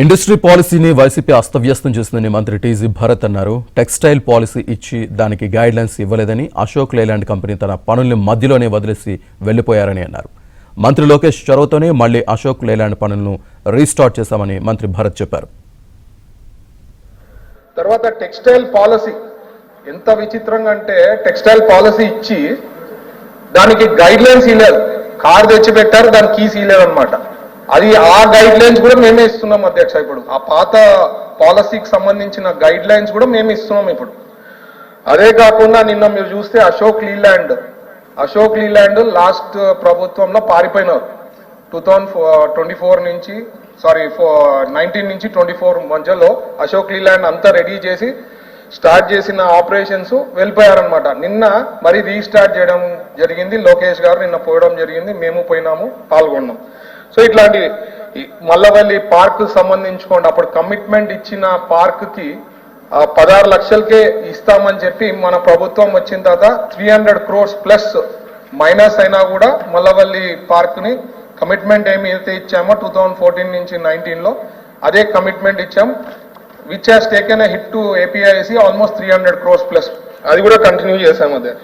Industry పాలసీని YCP అస్తవ్యస్తం చేసిందని మంత్రి టీజీ భరత్ అన్నారు. టెక్స్టైల్ పాలసీ ఇచ్చి దానికి గైడ్ లైన్స్ ఇవ్వలేదని, అశోక్ లేలాండ్ కంపెనీ తన పనుల్ని మధ్యలోనే వదిలేసి వెళ్లిపోయారని అన్నారు. మంత్రి లోకేష్ చొరవతోనే మళ్లీ అశోక్ లేలాండ్ పనులను రీస్టార్ట్ చేశామని మంత్రి భరత్ చెప్పారు. తర్వాత టెక్స్టైల్ పాలసీ ఎంత విచిత్రంగా అంటే, టెక్స్టైల్ పాలసీ ఇచ్చి దానికి గైడ్ లైన్స్ ఇవ్వలేదు. కార్ తెచ్చి పెట్టారు, దానికి కీస్ ఇవ్వలేదు అనమాట. అది ఆ గైడ్ లైన్స్ కూడా మేమే ఇస్తున్నాం అధ్యక్ష. ఇప్పుడు ఆ పాత పాలసీకి సంబంధించిన గైడ్ లైన్స్ కూడా మేమే ఇస్తున్నాం ఇప్పుడు. అదే కాకుండా నిన్న మీరు చూస్తే అశోక్ లీలాండ్ లాస్ట్ ప్రభుత్వంలో పారిపోయినారు. 2024 నుంచి 19 నుంచి 24 మధ్యలో అశోక్ లీలాండ్ అంతా రెడీ చేసి స్టార్ట్ చేసిన ఆపరేషన్స్ వెళ్ళిపోయారనమాట. నిన్న మరి రీస్టార్ట్ చేయడం జరిగింది. లోకేష్ గారు నిన్న పోవడం జరిగింది, మేము పోయినాము, పాల్గొన్నాం. సో ఇట్లాంటి మల్లవల్లి పార్క్ సంబంధించుకోండి, అప్పుడు కమిట్మెంట్ ఇచ్చిన పార్క్ కి 16 లక్షలకే ఇస్తామని చెప్పి మన ప్రభుత్వం వచ్చిన తర్వాత 300 crores ప్లస్ మైనస్ అయినా కూడా మల్లవల్లి పార్క్ ని కమిట్మెంట్ ఏమైతే ఇచ్చామో 2014 నుంచి 19లో అదే కమిట్మెంట్ ఇచ్చాం. Which has taken a hit to APIIC almost 300 crores plus. అది కూడా కంటిన్యూ చేశాం అదే.